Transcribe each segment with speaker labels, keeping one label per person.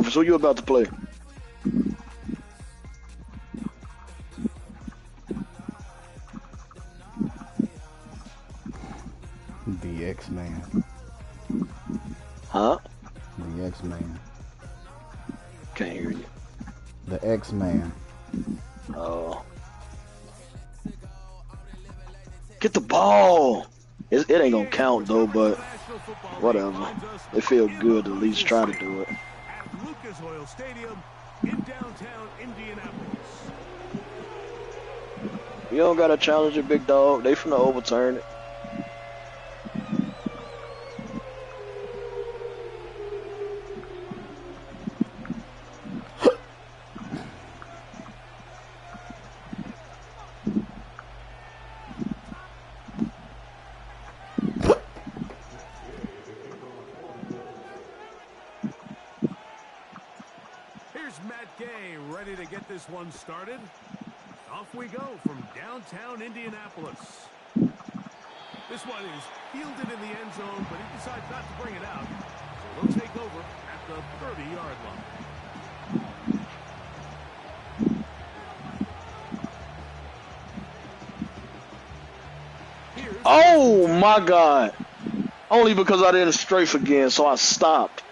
Speaker 1: Rufus, who you about to play?
Speaker 2: The X-Man.
Speaker 1: Huh?
Speaker 2: The X-Man.
Speaker 1: Can't hear you.
Speaker 2: The X-Man.
Speaker 1: Oh. Get the ball. It ain't gonna count though, but whatever. It feels good to at least try to do it.
Speaker 3: At Lucas Oil Stadium in downtown Indianapolis.
Speaker 1: You don't gotta challenge it, big dog. They finna overturn it.
Speaker 3: Ready to get this one started. Off we go from downtown Indianapolis. This one is fielded in the end zone, but he decides not to bring it out. So they'll take over at the 30-yard line.
Speaker 1: Oh my God. Only because I didn't strafe again, so I stopped.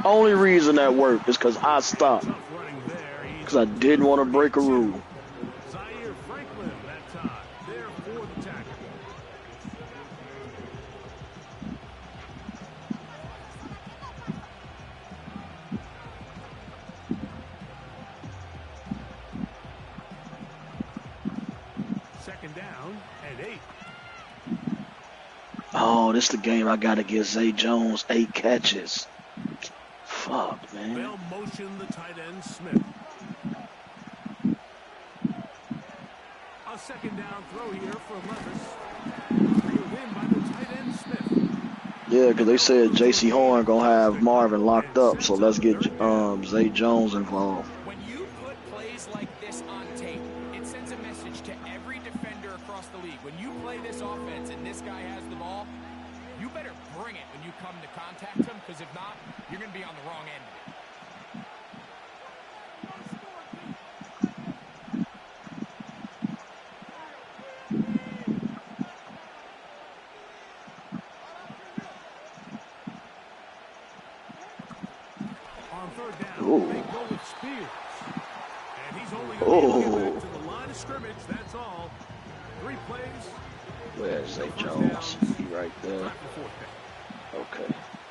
Speaker 1: Only reason that worked is because I stopped. Because I didn't want to break a rule.
Speaker 3: Second down and 8.
Speaker 1: Oh, this is the game I got to give Zay Jones 8 catches. Fuck, man.
Speaker 3: They'll motion the tight end Smith. A second down throw here for Levis. Reeled in by the tight end Smith.
Speaker 1: Yeah, because they said J.C. Horn gonna have Marvin locked up, so let's get Zay Jones involved.
Speaker 4: When you put plays like this on tape, it sends a message to every defender across the league. When you play this offense and this guy has the ball, you better bring it when you come to contact him, because if not, you're going to be on the wrong end of it.
Speaker 3: On third down, they go with Spears. And he's only going to get back to the line of scrimmage, that's all. 3 plays.
Speaker 1: Where's Zay Jones? He right there. Okay.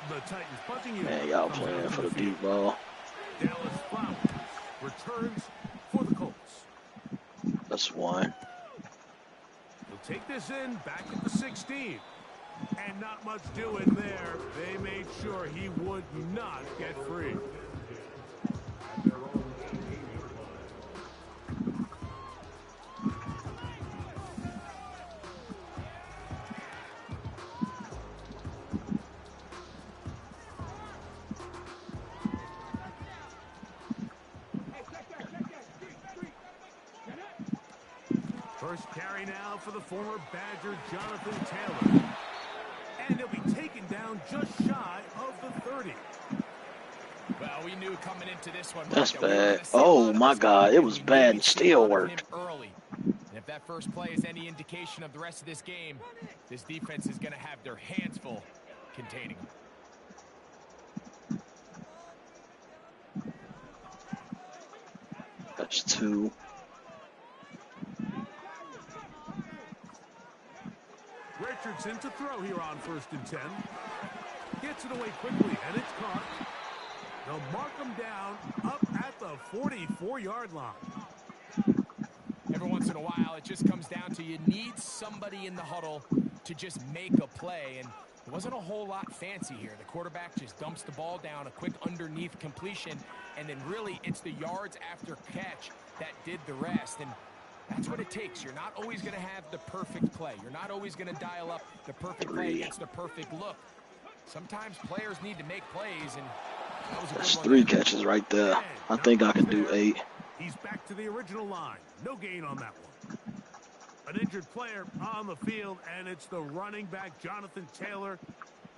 Speaker 3: The Titans punting you.
Speaker 1: Man, y'all playing for the deep ball.
Speaker 3: Dallas Flowers returns for the Colts.
Speaker 1: That's one.
Speaker 3: He'll take this in back at the 16. And not much doing there. They made sure he would not get free. First carry now for the former Badger Jonathan Taylor. And he'll be taken down just shy of the 30.
Speaker 4: Well, we knew coming into this one.
Speaker 1: That's bad. Oh my God, it was bad and still worked.
Speaker 4: Early. And if that first play is any indication of the rest of this game, this defense is going to have their hands full containing them.
Speaker 1: That's 2.
Speaker 3: Richardson to throw here on 1st and 10. Gets it away quickly, and it's caught. They'll mark him down up at the 44-yard line.
Speaker 4: Every once in a while, it just comes down to you need somebody in the huddle to just make a play, and there wasn't a whole lot fancy here. The quarterback just dumps the ball down, a quick underneath completion, and then really it's the yards after catch that did the rest. And that's what it takes. You're not always going to have the perfect play. You're not always going to dial up the perfect play against the perfect look. Sometimes players need to make plays, and that was a
Speaker 1: That's
Speaker 4: good
Speaker 1: 3 catches right there. I think I can do 8.
Speaker 3: He's back to the original line. No gain on that one. An injured player on the field, and it's the running back, Jonathan Taylor.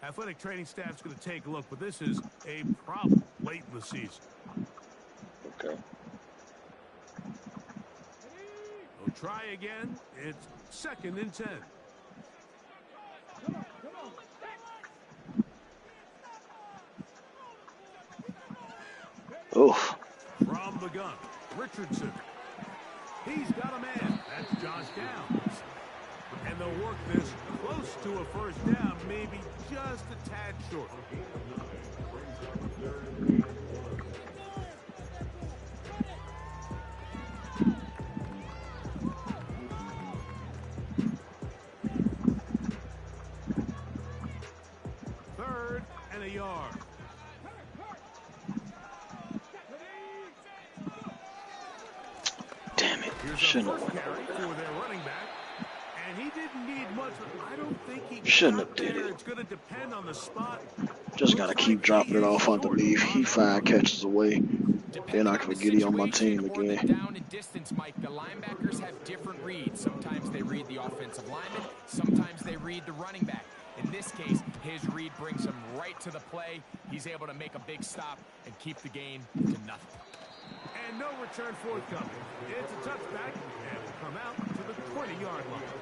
Speaker 3: Athletic training staff's going to take a look, but this is a problem late in the season.
Speaker 1: Okay.
Speaker 3: We'll try again. It's 2nd and 10.
Speaker 1: Oof.
Speaker 3: From the gun, Richardson. He's got a man. That's Josh Downs. And they'll work this close to a first down, maybe just a tad short. Third and a yard.
Speaker 1: Damn it.
Speaker 3: Here's
Speaker 1: Shouldn't
Speaker 3: a first
Speaker 1: have.
Speaker 3: carry for their running back. And he didn't need much, but I don't think he
Speaker 1: Shouldn't
Speaker 3: got
Speaker 1: have did
Speaker 3: there.
Speaker 1: it.
Speaker 3: It's going to depend on the spot.
Speaker 1: Just gotta keep dropping it off underneath. He 5 catches away. Then I can forget he on my team again.
Speaker 4: Down and distance, Mike, the linebackers have different reads. Sometimes they read the offensive lineman. Sometimes they read the running back. In this case, his read brings him right to the play. He's able to make a big stop and keep the gain to nothing.
Speaker 3: And no return forthcoming. It's a touchback, and will come out to the 20-yard line.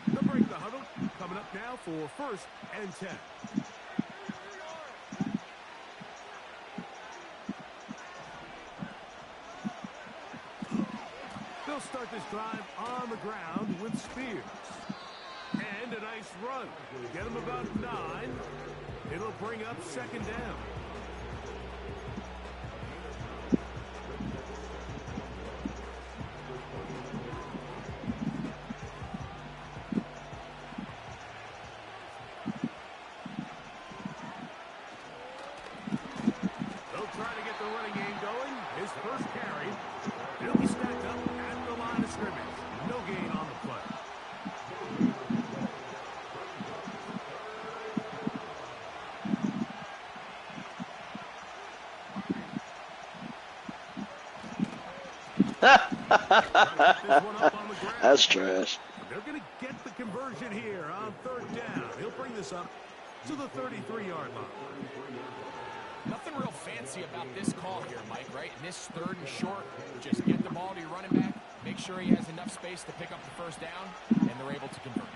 Speaker 3: They'll break the huddle. Coming up now for 1st and 10. They'll start this drive on the ground with Spears. And a nice run. Get him about 9. It'll bring up 2nd down. They'll try to get the running game going. His first carry. He'll be stacked up at the line of scrimmage. No gain on the play.
Speaker 1: That's trash.
Speaker 3: They're going to get the conversion here on 3rd down. He'll bring this up to the 33-yard line.
Speaker 4: Nothing real fancy about this call here, Mike, right? In this 3rd and short, just get the ball to your running back, make sure he has enough space to pick up the first down, and they're able to convert.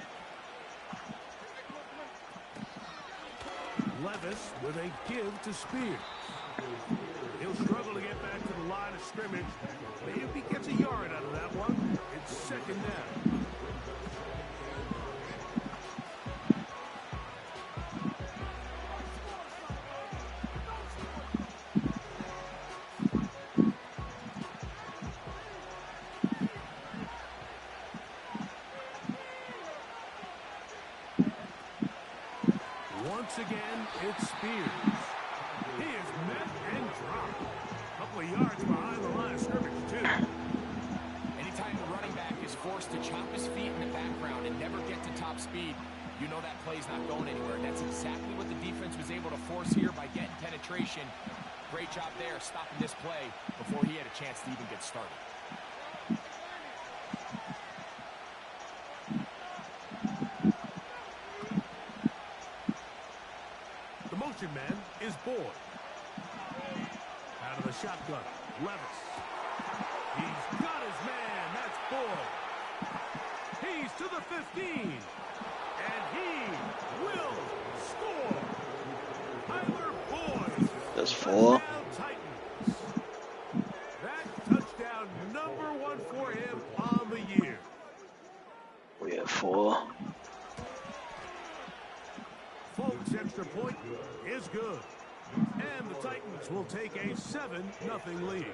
Speaker 3: Levis with a give to Spears. He'll struggle to get back to the line of scrimmage. Maybe if he gets a yard out of that one, it's 2nd down. Once again, it's Spears. He is met and dropped. A couple of yards behind the line of scrimmage, too.
Speaker 4: Anytime the running back is forced to chop his feet in the background and never get to top speed, you know that play's not going anywhere. And that's exactly what the defense was able to force here by getting penetration. Great job there, stopping this play before he had a chance to even get started.
Speaker 3: The motion man is Boyd. Out of the shotgun, Levis. He's got his man. That's Boyd. He's to the 15. And he will score. Tyler Boyd.
Speaker 1: That's 4.
Speaker 3: Titans. That touchdown #1 for him on the year.
Speaker 1: We have 4.
Speaker 3: Folks, extra point is good. And the Titans will take a 7-0 lead.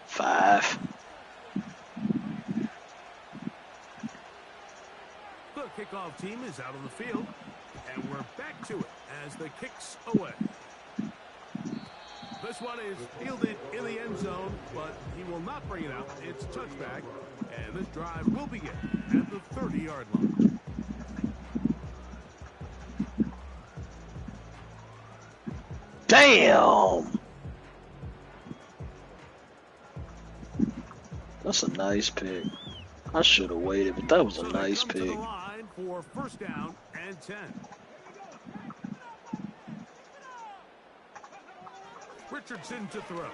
Speaker 1: 5.
Speaker 3: The kickoff team is out on the field, and we're back to it as the kicks away. This one is fielded in the end zone, but he will not bring it out. It's touchback, and this drive will begin at the 30-yard line.
Speaker 1: Damn! That's a nice pick. I should have waited, but that was a nice
Speaker 3: To the
Speaker 1: pick.
Speaker 3: line for first down and 10. Richardson to throw.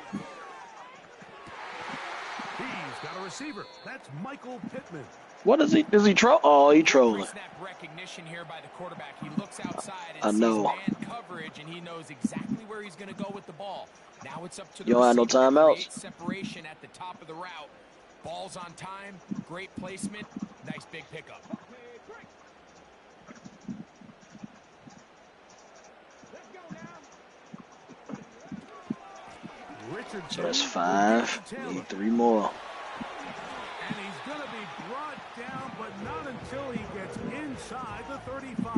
Speaker 3: He's got a receiver. That's Michael Pittman.
Speaker 1: What is he? Is he troll? Oh, he trolling.
Speaker 4: Pre-snap recognition here by the quarterback. He looks outside
Speaker 1: I
Speaker 4: and sees
Speaker 1: know.
Speaker 4: man coverage, and he knows exactly where he's going to go with the ball. Now it's up to the
Speaker 1: You don't have no
Speaker 4: receiver to
Speaker 1: timeouts?
Speaker 4: create separation at the top of the route. Ball's on time, great placement, nice big pickup.
Speaker 3: Richardson.
Speaker 1: So that's 5. Need 3 more.
Speaker 3: And he's going to be brought down, but not until he gets inside the 35.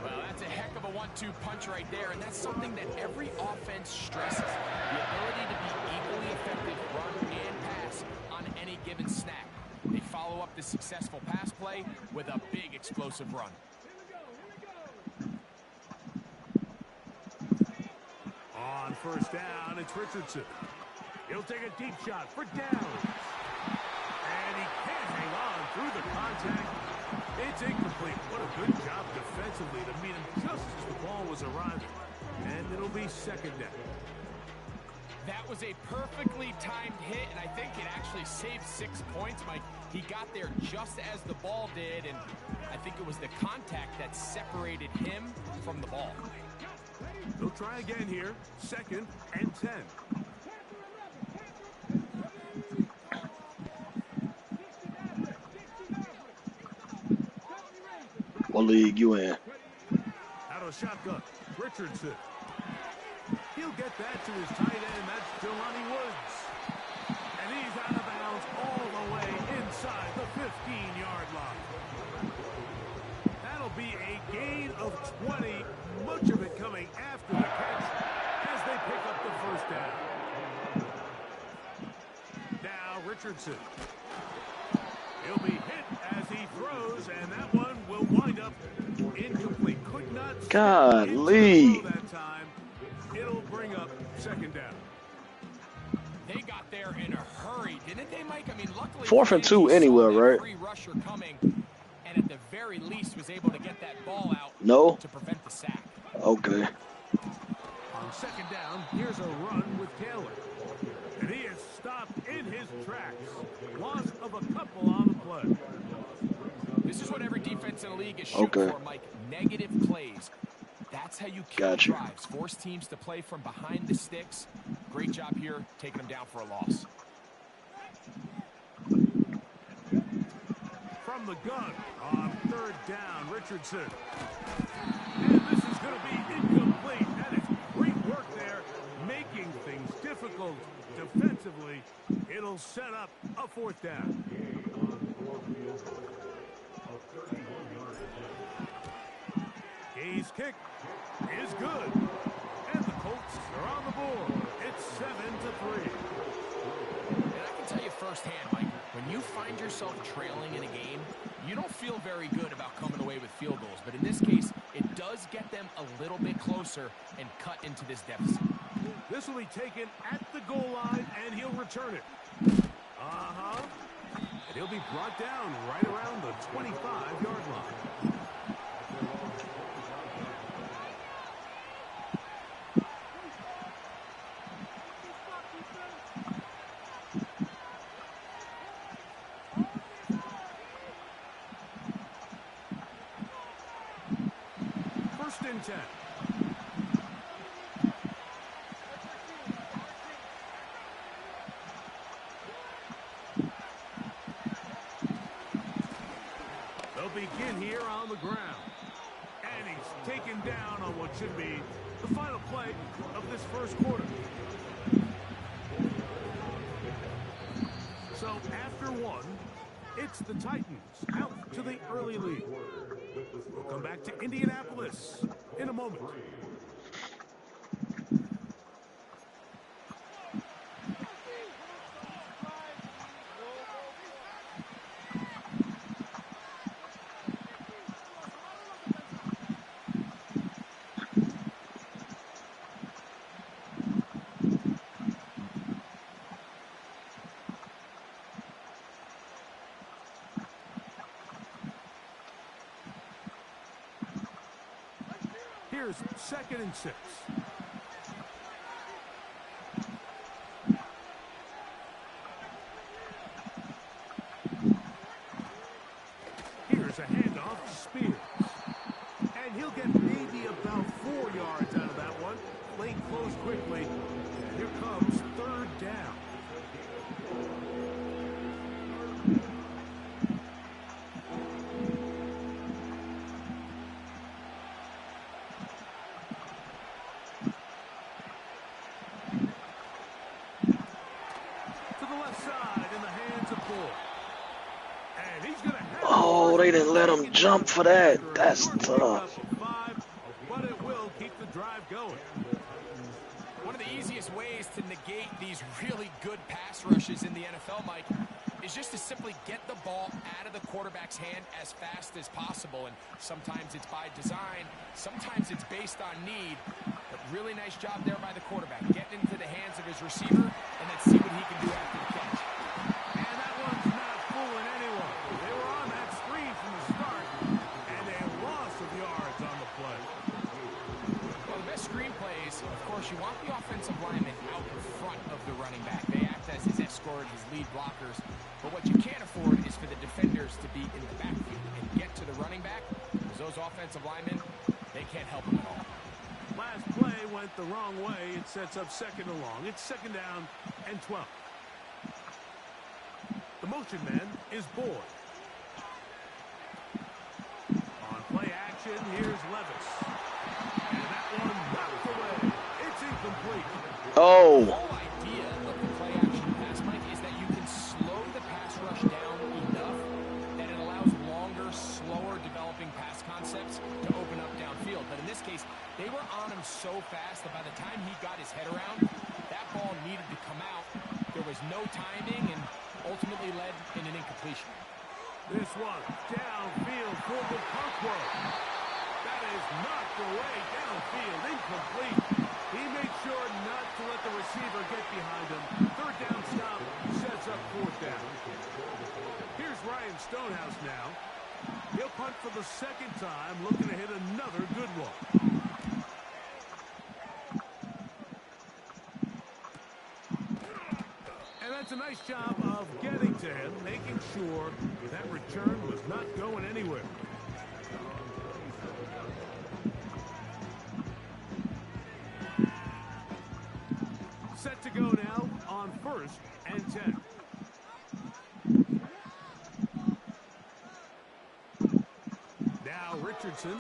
Speaker 4: Well, that's a heck of a 1-2 punch right there, and that's something that every offense stresses. The ability to be equally effective run and pass on any given snap. They follow up the successful pass play with a big explosive run.
Speaker 3: On first down, it's Richardson. He'll take a deep shot for downs. And he can't hang on through the contact. It's incomplete. What a good job defensively to meet him just as the ball was arriving. And it'll be second down.
Speaker 4: That was a perfectly timed hit, and I think it actually saved 6 points, Mike. He got there just as the ball did, and I think it was the contact that separated him from the ball.
Speaker 3: They'll try again here. Second and 10.
Speaker 1: What league you in?
Speaker 3: Out of a shotgun, Richardson. He'll get that to his tight end. That's Jelani Woods. And he's out of bounds all the way inside the 15-yard line. That'll be a gain of 20, much of it coming after the catch as they pick up the first down. Now Richardson. He'll be hit as he throws, and that one will wind up incomplete. Could not
Speaker 1: Golly.
Speaker 3: that time. It'll bring up second down.
Speaker 4: They got there in a hurry, didn't they, Mike? I mean, luckily,
Speaker 1: 4th and 2 anywhere, right?
Speaker 4: Free rusher coming, and at the very least was able to get that ball out
Speaker 1: No?
Speaker 4: to prevent the sack.
Speaker 1: Okay.
Speaker 3: On second down, here's a run with Taylor. And he is stopped in his tracks. Loss of a couple on the play.
Speaker 4: This is what every defense in the league is shooting for, Mike. Negative plays. That's how you kill
Speaker 1: Gotcha.
Speaker 4: drives. Force teams to play from behind the sticks. Great job here, taking them down for a loss.
Speaker 3: From the gun on third down, Richardson. And this is going to be incomplete. That is great work there, making things difficult defensively. It'll set up a fourth down. Gay's kick is good. And the Colts are on the board. It's 7-3.
Speaker 4: And I can tell you firsthand, Mike, when you find yourself trailing in a game, you don't feel very good about coming away with field goals. But in this case, it does get them a little bit closer and cut into this deficit.
Speaker 3: This will be taken at the goal line, and he'll return it. And he'll be brought down right around the 25-yard line. First and 10. They'll begin here on the ground. And he's taken down on what should be the final play of this first quarter. So after one, it's the Titans out to the early lead. We'll come back to Indianapolis in a moment. Here's 2nd and 6. Here's a handoff to Spears. And he'll get maybe about 4 yards out of that one. Play close quickly. And here comes 3rd down. To the left side in the hands of Ford. And he's going to have
Speaker 1: Oh, they didn't let him jump for that. That's tough.
Speaker 3: But it will keep the drive going.
Speaker 4: One of the easiest ways to negate these really good pass rushes in the NFL, Mike, is just to simply get the ball out of the quarterback's hand as fast as possible. And sometimes it's by design, sometimes it's based on need. But really nice job there by the quarterback, getting into the hands of his receiver and then see what he can do after the catch.
Speaker 3: And that one's not fooling anyone. They were on that screen from the start, and a loss of yards on the play.
Speaker 4: Well, the best screenplays, of course, you want the offensive lineman out in front of the running back. They act as his escort, his lead blockers. But what you can't afford is for the defenders to be in the backfield and get to the running back, because those offensive linemen, they can't help him at all.
Speaker 3: Last play went the wrong way. It sets up 2nd and long. It's 2nd down and 12. The motion man is Boyd. On play action, here's Levis. And that one knocked away. It's incomplete.
Speaker 1: Oh.
Speaker 4: The whole idea of the play action pass, Mike, is that you can slow the pass rush down enough that it allows longer, slower developing pass concepts to open up downfield. But in this case, they were on him so fast that by the time he got his head around, that ball needed to come out. There was no timing and ultimately led in an incompletion.
Speaker 3: This one downfield for the Punkwo. That is knocked away downfield, incomplete. He made sure not to let the receiver get behind him. 3rd down stop sets up 4th down. Here's Ryan Stonehouse now. He'll punt for the 2nd time, looking to hit another good one. And that's a nice job of getting to him, making sure that return was not going anywhere. Set to go now on 1st and 10. Now Richardson.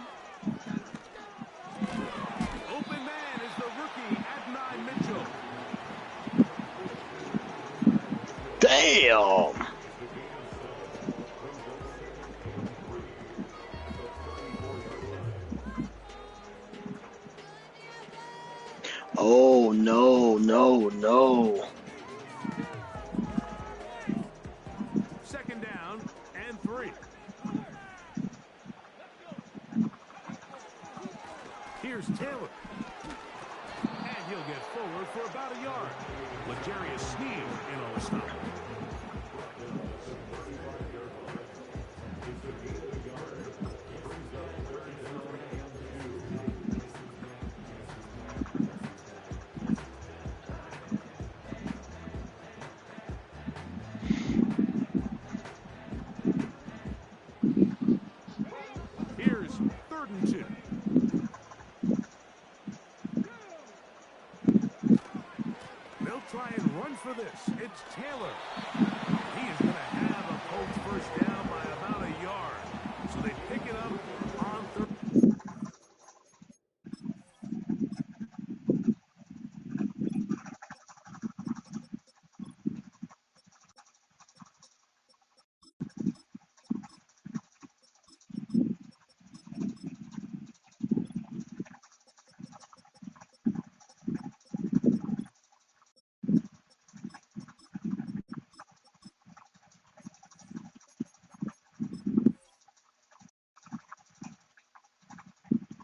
Speaker 3: Open man is the rookie Adonai Mitchell.
Speaker 1: Damn. Oh, no, no, no.
Speaker 3: 2nd down and 3. Here's Taylor. And he'll get forward for about a yard. L'Jarius Sneed in on the stop. Here's 3rd and 2. They'll try and run for this. It's Taylor. He is going to have a Colts 1st down by about a yard. So they pick it up on 3rd.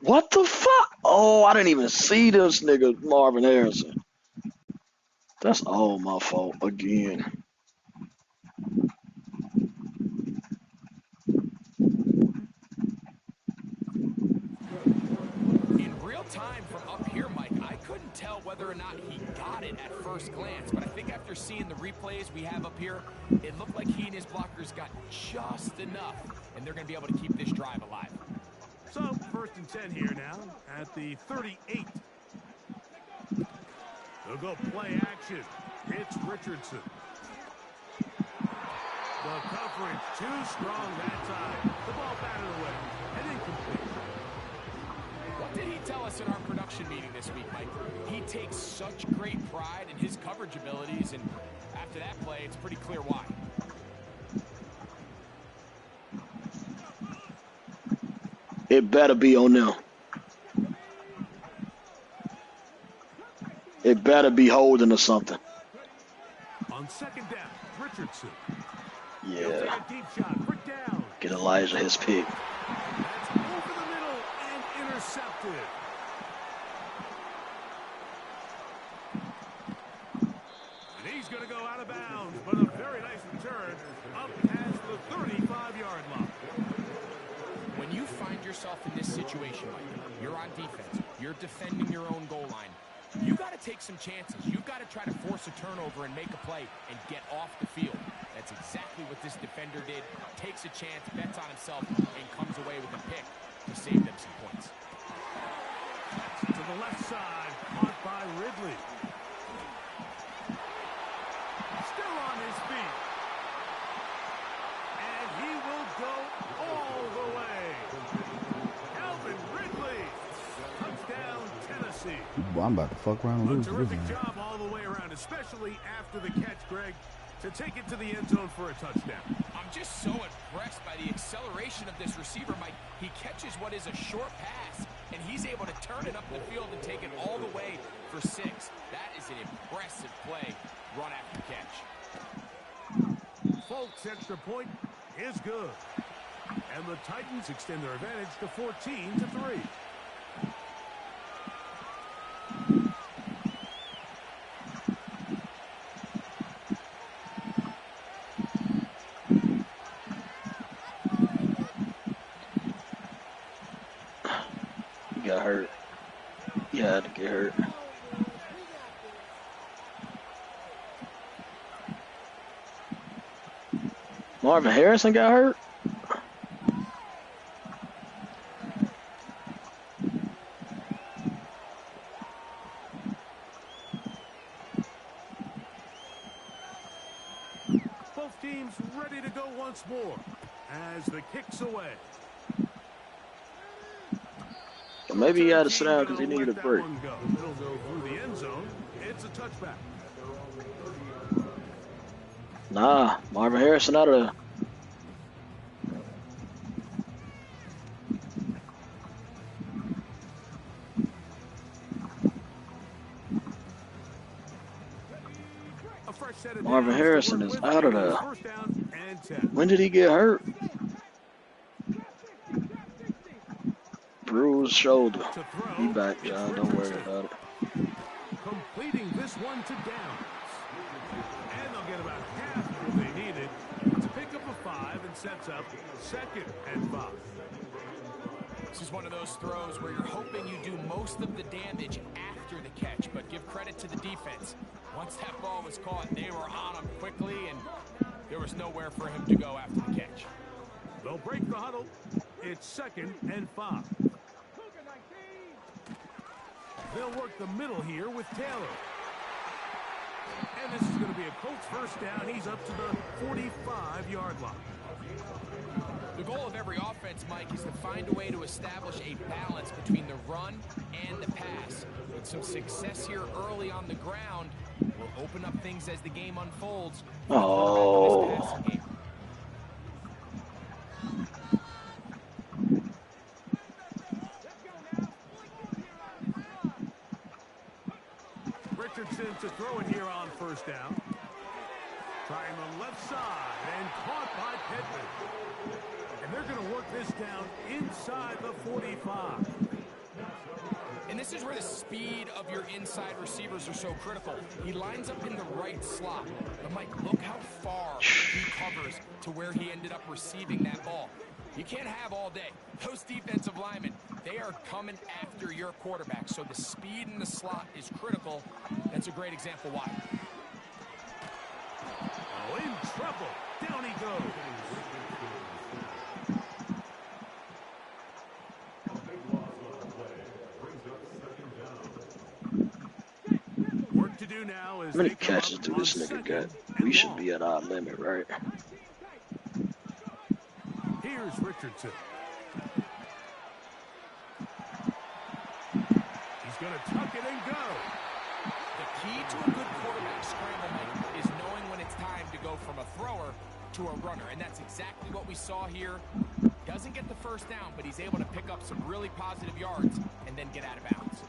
Speaker 1: What the fuck? Oh, I didn't even see this nigga, Marvin Harrison. That's all my fault again.
Speaker 4: In real up here, Mike, I couldn't tell whether or not he got it at first glance, but I think after seeing the replays we have up here, it looked like he and his blockers got just enough, and they're going to be able to keep this drive alive.
Speaker 3: So, 1st and 10 here now at the 38. They'll go play action. It's Richardson. The coverage too strong that time. The ball batted away and incomplete.
Speaker 4: What did he tell us in our production meeting this week, Mike? He takes such great pride in his coverage abilities, and after that play, it's pretty clear why.
Speaker 1: It better be on them. It better be holding or something.
Speaker 3: On 2nd down, Richardson.
Speaker 1: Yeah.
Speaker 3: He'll take a deep shot for down.
Speaker 1: Get Elijah his pick.
Speaker 3: That's over the middle and intercepted. And he's going to go out of bounds, but a very nice return up past the 35-yard line.
Speaker 4: When you find yourself in this situation, Mike, you're on defense, you're defending your own goal line, you got to take some chances. You've got to try to force a turnover and make a play and get off the field. That's exactly what this defender did. Takes a chance, bets on himself, and comes away with a pick to save them some points.
Speaker 3: To the left side, caught by Ridley. Still on his feet. And he will go all the way. Calvin Ridley. Touchdown, Tennessee.
Speaker 2: Boy, I'm about to fuck around and
Speaker 3: A
Speaker 2: lose this
Speaker 3: terrific
Speaker 2: game.
Speaker 3: job all the way around, especially after the catch, Greg, to take it to the end zone for a touchdown.
Speaker 4: I'm just so impressed by the acceleration of this receiver, Mike. He catches what is a short pass, and he's able to turn it up the field and take it all the way for 6. That is an impressive play, run after catch.
Speaker 3: Folks' extra point is good. And the Titans extend their advantage to 14-3.
Speaker 1: He got hurt. He had to get hurt. Marvin Harrison got hurt?
Speaker 3: Both teams ready to go once more as the kick's away.
Speaker 1: Maybe he had to sit down because he needed a break.
Speaker 3: It'll go through the end zone. It's a touchback.
Speaker 1: Nah, Marvin Harrison out of there.
Speaker 3: A fresh set of
Speaker 1: Marvin
Speaker 3: downs to
Speaker 1: Harrison
Speaker 3: work
Speaker 1: is
Speaker 3: with
Speaker 1: out of
Speaker 3: here.
Speaker 1: there.
Speaker 3: 1st down and 10.
Speaker 1: When did he get hurt? Bruised shoulder.
Speaker 3: To throw,
Speaker 1: He back,
Speaker 3: it's
Speaker 1: John. Don't worry
Speaker 3: Richardson.
Speaker 1: about it.
Speaker 3: Completing this one to downs. And they'll get about half of what they needed to pick up a 5 and sets up 2nd and 5.
Speaker 4: This is one of those throws where you're hoping you do most of the damage after the catch, but give credit to the defense. Once that ball was caught, they were on him quickly, and there was nowhere for him to go after the catch.
Speaker 3: They'll break the huddle. It's 2nd and 5. They'll work the middle here with Taylor. And this is going to be a Colts 1st down. He's up to the 45-yard line.
Speaker 4: The goal of every offense, Mike, is to find a way to establish a balance between the run and the pass. With some success here early on the ground will open up things as the game unfolds.
Speaker 1: Oh.
Speaker 3: Richardson to throw it here on 1st down. Trying the left side and caught by Pittman. And they're going to work this down inside the 45.
Speaker 4: And this is where the speed of your inside receivers are so critical. He lines up in the right slot. But, Mike, look how far he covers to where he ended up receiving that ball. You can't have all day. Those defensive linemen, They are coming after your quarterback, so the speed in the slot is critical. That's a great example why.
Speaker 3: Oh, in trouble. Down he goes. Work to do now is
Speaker 1: How many
Speaker 3: they come
Speaker 1: catches
Speaker 3: up
Speaker 1: do
Speaker 3: on
Speaker 1: this nigga got?
Speaker 3: second
Speaker 1: We
Speaker 3: and
Speaker 1: should
Speaker 3: long.
Speaker 1: be at our limit, right?
Speaker 3: Here's Richardson. He's going to tuck it and go.
Speaker 4: The key to a good quarterback scramble, Mike, is knowing when it's time to go from a thrower to a runner, and that's exactly what we saw here. Doesn't get the first down, but he's able to pick up some really positive yards and then get out of bounds.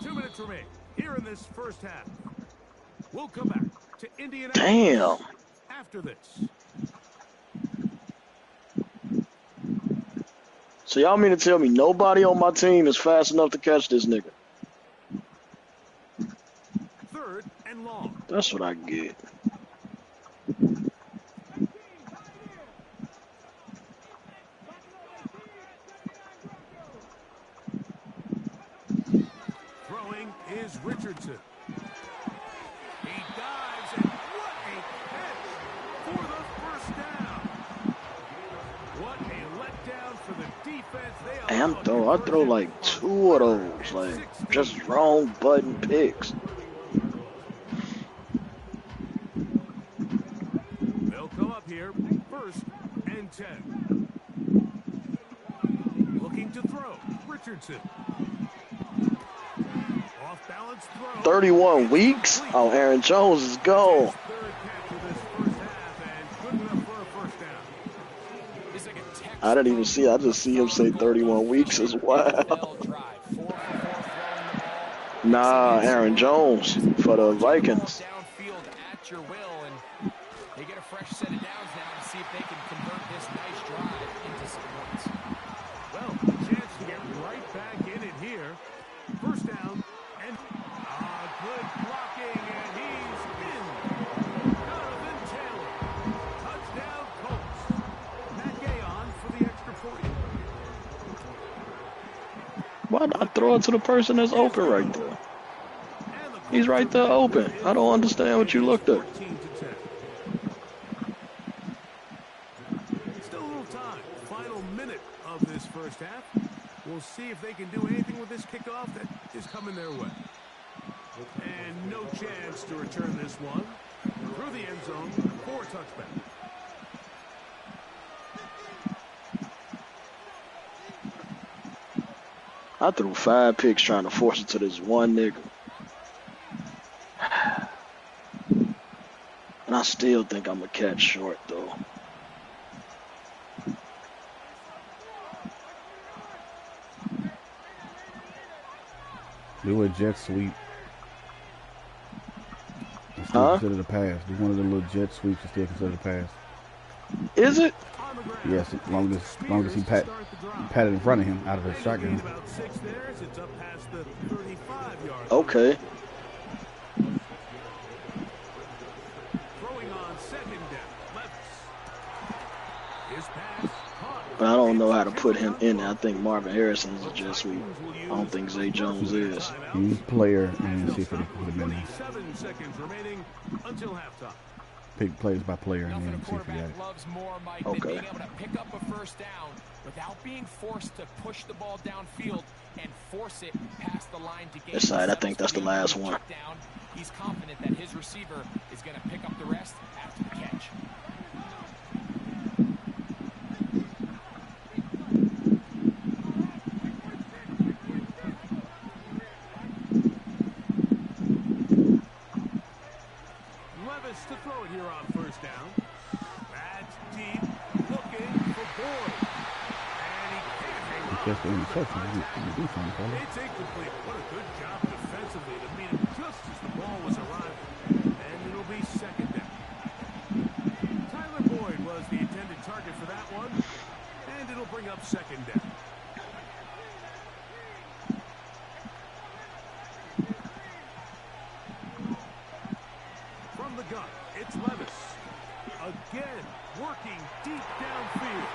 Speaker 3: 2 minutes remain here in this first half. We'll come back to Indianapolis
Speaker 1: Damn.
Speaker 3: after this.
Speaker 1: So y'all mean to tell me nobody on my team is fast enough to catch this nigga?
Speaker 3: 3rd and long.
Speaker 1: That's what I get.
Speaker 3: Throwing is Richardson. He dives, and what a catch for the first down. What a letdown for the defense. They
Speaker 1: Hey, I throw like 2 of those, like just wrong button picks.
Speaker 3: They'll come up here, 1st and 10. Looking to throw, Richardson. Off balance throw.
Speaker 1: 31 weeks? Oh, Aaron Jones is gone.
Speaker 3: 3rd catch of this first half, and good enough for a first down.
Speaker 4: It's like a text
Speaker 1: I didn't even see it. I just see him say 31 weeks as well.
Speaker 4: NFL drive. 4 for 4 throwing the ball.
Speaker 1: Nah, Aaron Jones for the Vikings.
Speaker 4: Downfield at your will, and they get a fresh set of downs now to see if they can convert this nice drive into some points.
Speaker 3: Well, a chance to get right back in it here. First down, and good blocking, and he's in. Jonathan Taylor. Touchdown, Colts. Matt Gay on for the extra point.
Speaker 1: Why not throw it to the person that's open right there?
Speaker 3: And the
Speaker 1: He's right there open. I don't understand what you looked at.
Speaker 3: 14 to 10. Still a little time. Final minute of this first half. We'll see if they can do anything with this kickoff that is coming their way. And no chance to return this one. Through the end zone for a touchback.
Speaker 1: I threw 5 picks trying to force it to this one nigga. And I still think I'm a catch short, though.
Speaker 2: Do a jet sweep. And still
Speaker 1: Huh?
Speaker 2: consider the pass. Do one of the little jet sweeps and still consider the pass.
Speaker 1: Is it?
Speaker 3: On the ground.
Speaker 2: Yes, as long as he
Speaker 3: Start the drive.
Speaker 2: patted in front of him out of the
Speaker 3: They
Speaker 2: shotgun.
Speaker 3: gain about 6 there as it's up past the 35-yard line.
Speaker 1: Okay.
Speaker 3: Throwing on 2nd down. Levis. His pass caught.
Speaker 1: But I don't know how to put him in there. I think Marvin Harrison is a jet sweep. I don't think Zay Jones is.
Speaker 2: Use player and then see if they can put him in there.
Speaker 3: 37 seconds remaining until halftime.
Speaker 2: Pick players by player and
Speaker 4: Nothing
Speaker 2: then
Speaker 4: a
Speaker 2: see if he got
Speaker 4: quarterback
Speaker 2: it.
Speaker 4: loves more, Mike,
Speaker 1: Okay.
Speaker 4: than being able to pick up a first down without being forced to push the ball downfield and force it past the line to gain.
Speaker 1: That's all right. I think that's the last one.
Speaker 4: Down. He's confident that his receiver is going to pick up the rest after the catch.
Speaker 3: Levis to throw it here on first down. That's deep. Looking for Boyd. And he can't hang on.
Speaker 2: Just the interception. He do something, fella.
Speaker 3: It's incomplete. What a good job defensively to meet him just as the ball was arriving. And it'll be 2nd down. Tyler Boyd was the intended target for that one. And it'll bring up 2nd down. From the gun, it's Levis. Again, working deep downfield.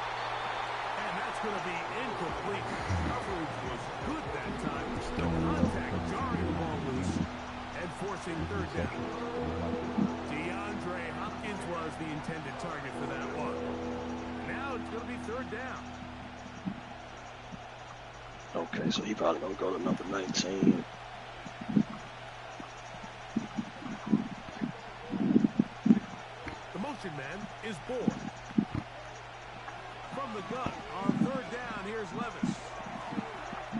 Speaker 3: And And that's going to be incomplete. Coverage was good that time. The contact jarring the ball loose and forcing third down. DeAndre Hopkins was the intended target for that one. Now it's going to be third down.
Speaker 1: Okay, so he probably gonna go to number 19.
Speaker 3: The motion man is Boyd. From the gun on third down, here's Levis.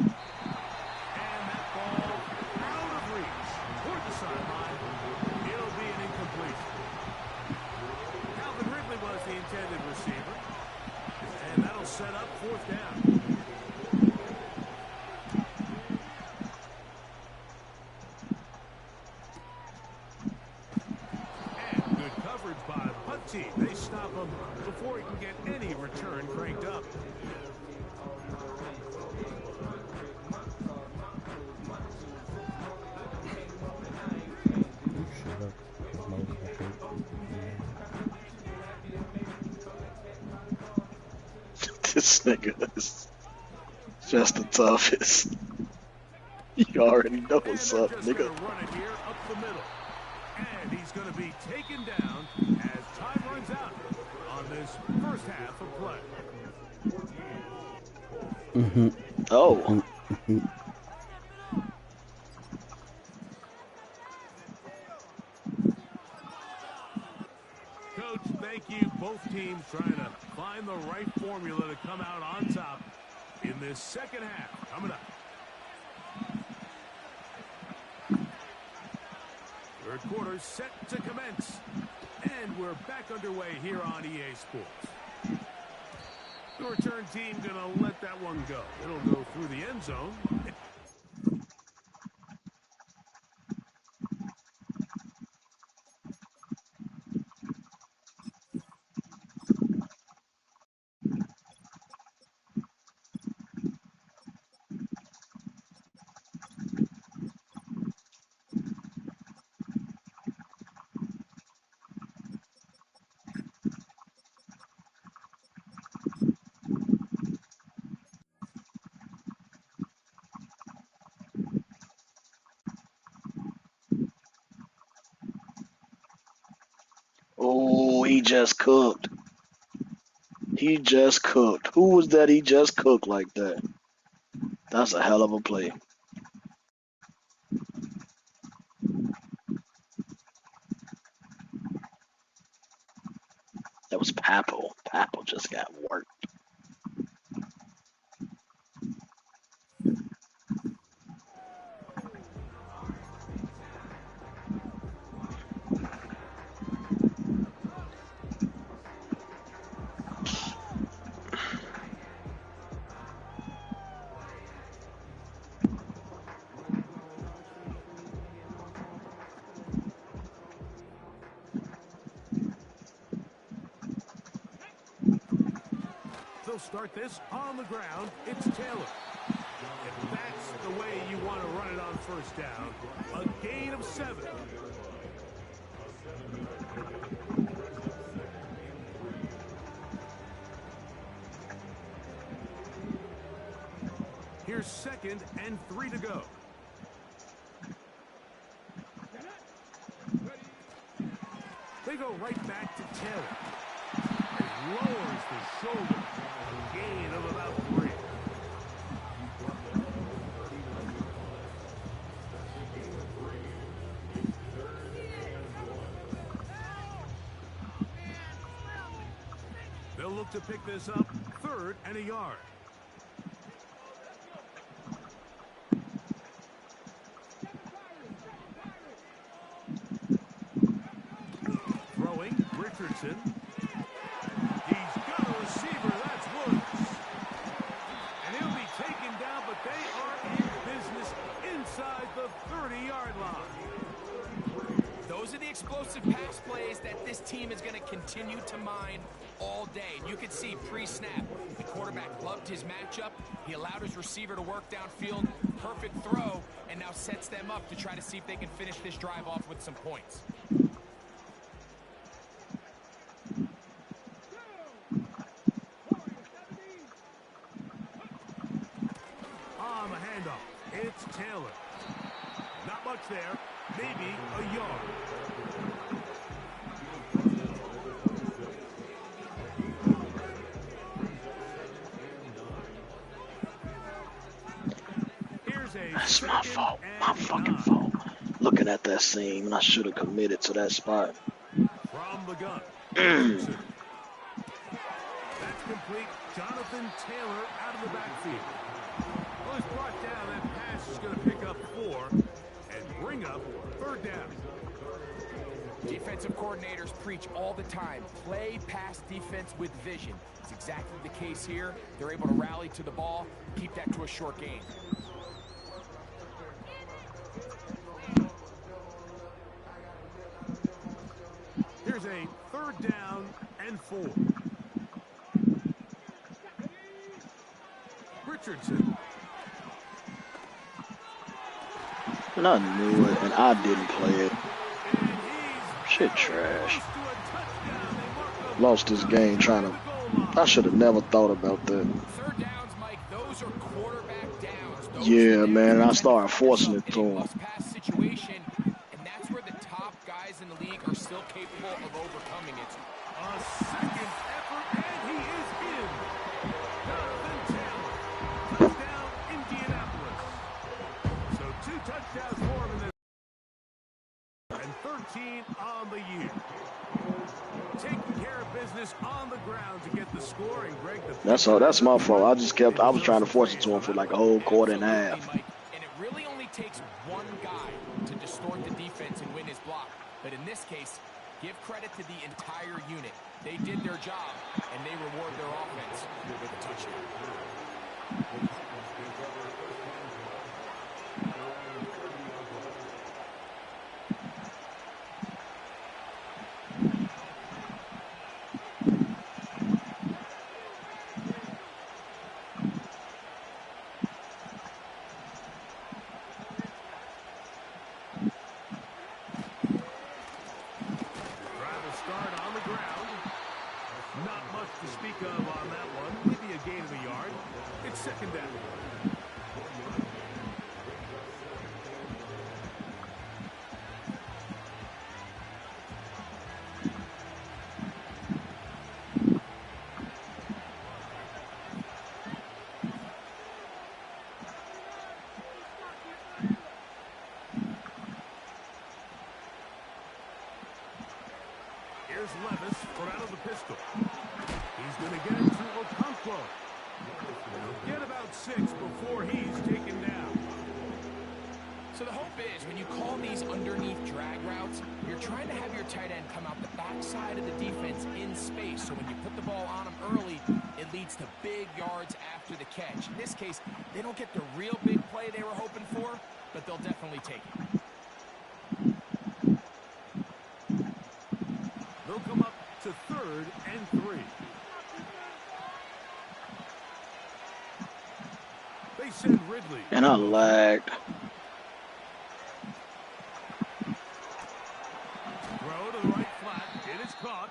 Speaker 3: And that ball out of reach toward the sideline. It'll be an incompletion. Calvin Ridley was the intended receiver. And that'll set up fourth down. They stop him before he can get any return cranked up.
Speaker 1: This nigga is just the toughest. You already know what's up, nigga.
Speaker 3: Run it here up the middle. And he's going to be taken down as time runs out on this first half of play.
Speaker 1: Oh.
Speaker 3: Coach, thank you. Both teams trying to find the right formula to come out on top in this second half. Coming up. Third quarter set to commence. And we're back underway here on EA Sports. The return team going to let that one go. It'll go through the end zone.
Speaker 1: Oh, he just cooked. He just cooked. Who was that he just cooked like that? That's a hell of a play. That was Papo. Papo just got worked.
Speaker 3: They'll start this on the ground. It's Taylor. If that's the way you want to run it on first down, a gain of 7. Here's 2nd and 3 to go. They go right back to Taylor. It lowers the shoulder. A gain of about 3. They'll look to pick this up 3rd and a yard. Throwing, Richardson. He's got a receiver, that's Woods. And he'll be taken down, but they are in business inside the 30-yard line.
Speaker 4: Those are the explosive pass plays that this team is going to continue to mine all day. And you could see pre-snap, the quarterback loved his matchup. He allowed his receiver to work downfield, perfect throw, and now sets them up to try to see if they can finish this drive off with some points.
Speaker 3: gets there, maybe a yard.
Speaker 1: That's my fault. My fucking fault. Looking at that seam, and I should have committed to that spot.
Speaker 3: From the gun. That's complete. Jonathan Taylor out of the backfield. Well, he's brought down. That pass is going to pick up 4 and bring up 3rd down.
Speaker 4: Defensive coordinators preach all the time, play pass defense with vision. It's exactly the case here. They're able to rally to the ball, keep that to a short gain.
Speaker 3: Here's a 3rd down and 4. Richardson.
Speaker 1: And I knew it, and I didn't play it. Shit trash. Lost this game trying to... I should have never thought about that.
Speaker 4: 3rd downs, Mike, those are quarterback downs.
Speaker 1: Yeah, man, I started forcing it to him.
Speaker 4: Must-pass situation, and that's where the top guys in the league are still capable of overcoming it.
Speaker 3: A second effort, and he is in. Jonathan Taylor. Touchdown, Indianapolis. So 2 touchdowns for him in this. And 13 on the year. Taking care of business on the ground to get the score, and Greg,
Speaker 1: That's all. That's my fault. I was trying to force it to him for like a whole quarter and a half.
Speaker 4: And it really only takes one guy to distort the defense and win his block. But in this case, give credit to the entire unit. They did their job, and they reward their offense with a touchdown.
Speaker 3: Here's Levis from out of the pistol. He's going to get it to Okonkwo. He'll get about 6 before he's taken down.
Speaker 4: So the hope is when you call these underneath drag routes, you're trying to have your tight end come out the backside of the defense in space. So when you put the ball on him early, it leads to big yards after the catch. In this case, they don't get the real big play they were hoping for, but they'll definitely take it.
Speaker 3: They'll come up to 3rd and 3. They send Ridley.
Speaker 1: And I lagged.
Speaker 3: Throw to the right flat. It is caught.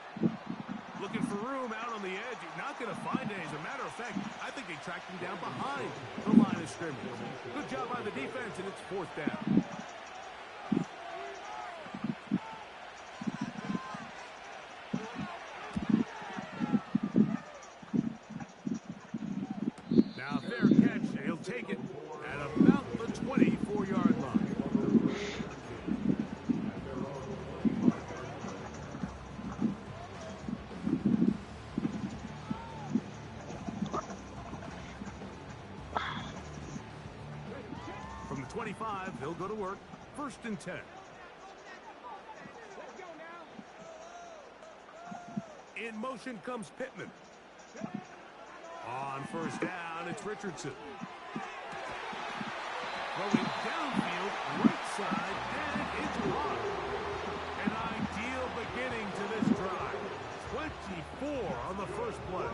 Speaker 3: Looking for room out on the edge. Not going to find it. As a matter of fact, I think they tracked him down behind the line of scrimmage. Good job by the defense, and it's 4th down. Now, fair catch. He'll take it at about the 24-yard line. From the 25, they'll go to work. 1st and 10. In motion comes Pittman. On 1st down, it's Richardson. Throwing downfield, right side, and it's blocked. An ideal beginning to this drive. 24 on the first play.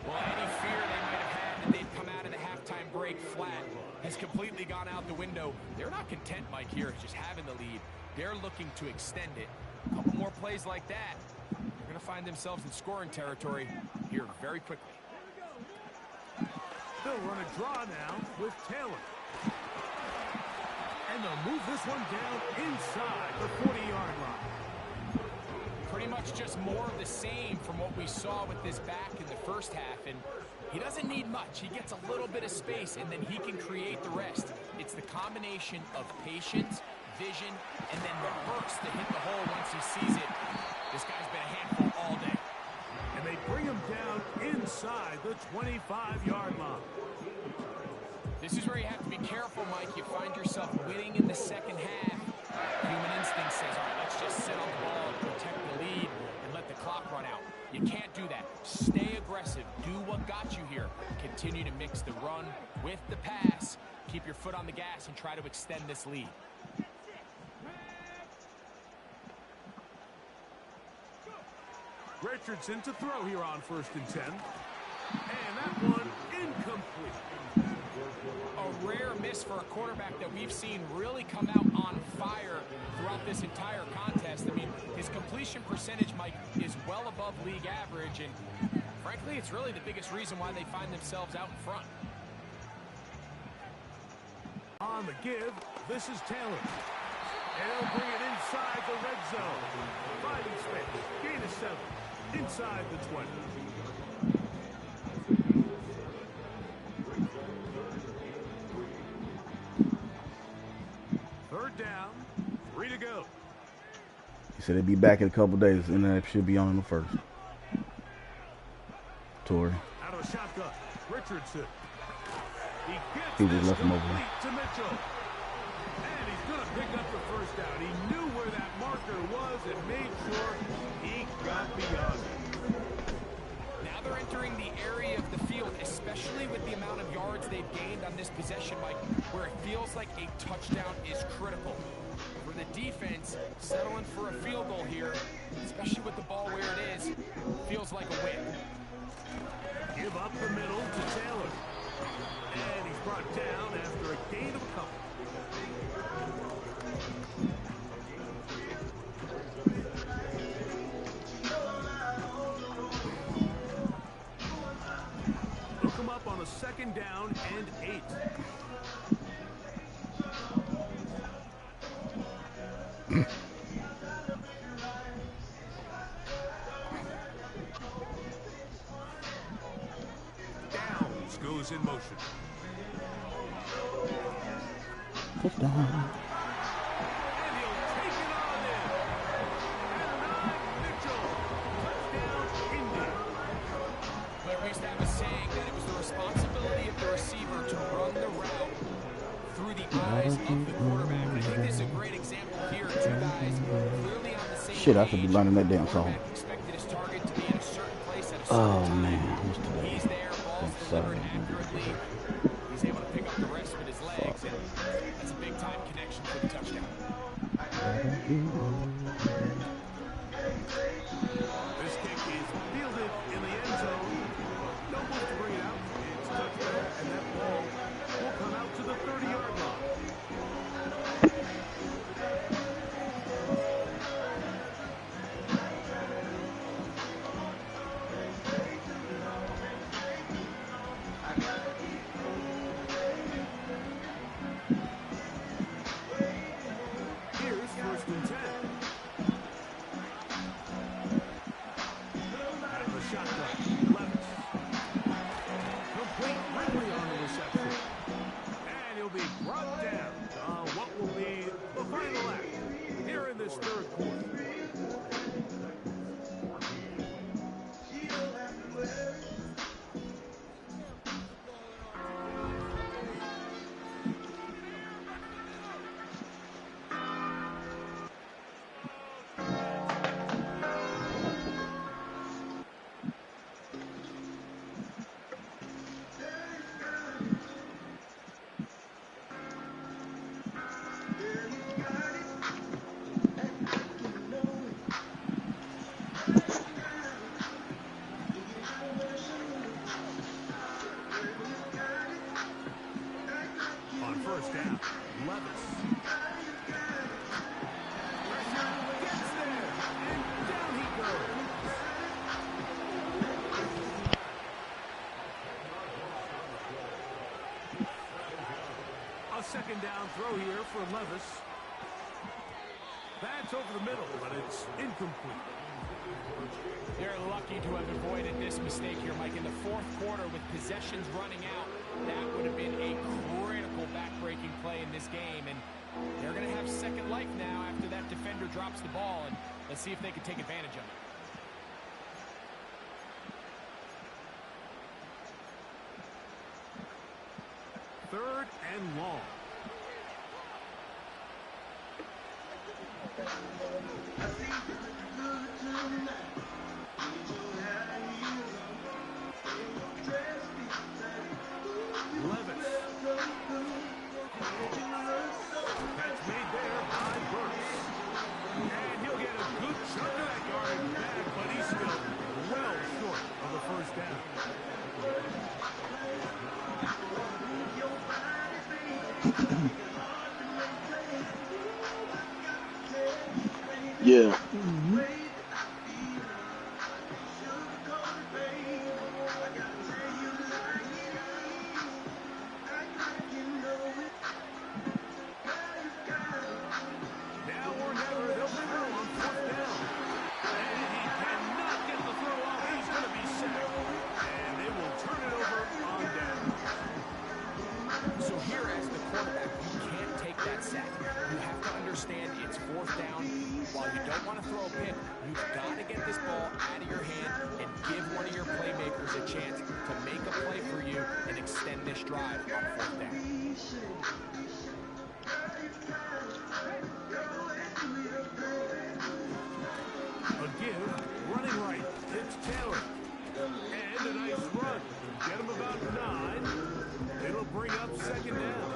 Speaker 4: Well, any fear they might have had that they'd come out of the halftime break flat has completely gone out the window. They're not content, Mike, here, just having the lead. They're looking to extend it. A couple more plays like that, they're going to find themselves in scoring territory here very quickly.
Speaker 3: They'll run a draw now with Taylor. And And they'll move this one down inside the 40-yard line.
Speaker 4: Pretty much just more of the same from what we saw with this back in the first half. And he doesn't need much. He gets a little bit of space, and then he can create the rest. It's the combination of patience, vision, and then the burst to hit the hole once he sees it. This guy's been a handful all day.
Speaker 3: And they bring him down inside the 25-yard line.
Speaker 4: This is where you have to be careful, Mike. You find yourself winning in the second half. Human instinct says, all right, let's just sit on the ball and protect the lead and let the clock run out. You can't do that. Stay aggressive. Do what got you here. Continue to mix the run with the pass. Keep your foot on the gas and try to extend this lead.
Speaker 3: Richardson to throw here on 1st and 10. And that one incomplete.
Speaker 4: A rare miss for a quarterback that we've seen really come out on fire throughout this entire contest. I mean, his completion percentage, Mike, is well above league average, and frankly, it's really the biggest reason why they find themselves out in front.
Speaker 3: On the give, this is Taylor. And he'll bring it inside the red zone. Finding space, gain of 7, inside the 20. Third down, 3 to go.
Speaker 2: He said he'd be back in a couple days, and that should be on in the first. Torrey.
Speaker 3: Out of the shotgun, Richardson.
Speaker 2: He just left him over there.
Speaker 3: To Mitchell. And he's going to pick up the first down. He knew where that marker was and made sure he got beyond it.
Speaker 4: Now they're entering the area of the field, especially with the amount of yards they've gained on this possession, Mike, where it feels like a touchdown is critical. For the defense, settling for a field goal here, especially with the ball where it is, feels like a win.
Speaker 3: Give up the middle to Taylor. And he's brought down after a gain of a couple. Look him up on a 2nd down and 8. Downs goes in motion.
Speaker 2: Touchdown.
Speaker 3: And he'll take it on in. And Mitchell. Touchdown, Indy.
Speaker 4: But we used to have a saying that it was the responsibility of the receiver to run the route through the eyes of the quarterback. And I think this is a great example here. Two guys clearly on the same
Speaker 2: Shit, I should be
Speaker 4: page.
Speaker 2: learning that damn song.
Speaker 4: Quarterback expected his target to be in a certain place at a certain
Speaker 2: Oh,
Speaker 4: time.
Speaker 2: man. What's today?
Speaker 4: He's there, ball's delivered accurately. He's able to pick up the rest with his legs, and that's a big-time connection for the touchdown.
Speaker 3: This kick is fielded in the end zone. No move to bring it out. It's touchdown, and that ball will come out to the 30-yard line. Here's 1st and 10. Out of the shotgun, Levis. Complete Ridley on the reception. And he'll be brought down on what will be the final act here in this 3rd quarter. On 1st down, Levis. Pressure gets there, and down he goes. A 2nd second down throw here for Levis. That's over the middle, but it's incomplete.
Speaker 4: They're lucky to have avoided this mistake here, Mike. In the fourth quarter, with possessions running out, that would have been a critical back-breaking play in this game. And they're going to have second life now after that defender drops the ball. And let's see if they can take advantage of it.
Speaker 3: Third and long. Levis. Catch made there by Burks. And he'll get a good chunk of that yardage back, but he's still well short of the first down.
Speaker 1: Yeah.
Speaker 3: Now or never, they'll throw on fourth down. And he cannot get the throw off. He's going to be sacked. And they will turn it over on down.
Speaker 4: So here, as the quarterback, you can't take that sack. You have to understand it's fourth down. While you don't want to throw a pick, you've got to get this ball out of your hand and give one of your playmakers a chance to make a play for you and extend this drive on fourth down.
Speaker 3: A give, running right. It's Taylor. And a nice run. Get him about 9. It'll bring up second down.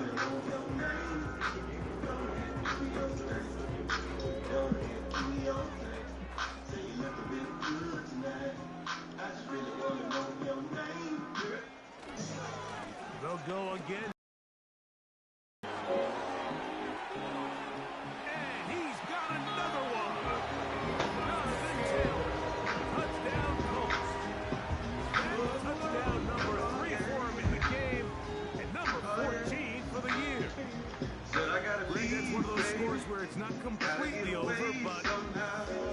Speaker 3: They'll go again. And he's got another one. Jonathan Taylor. Touchdown Colts. That's touchdown number 3 for him in the game, and number 14 for the year. Greg, that's one of those scores where it's not completely over, but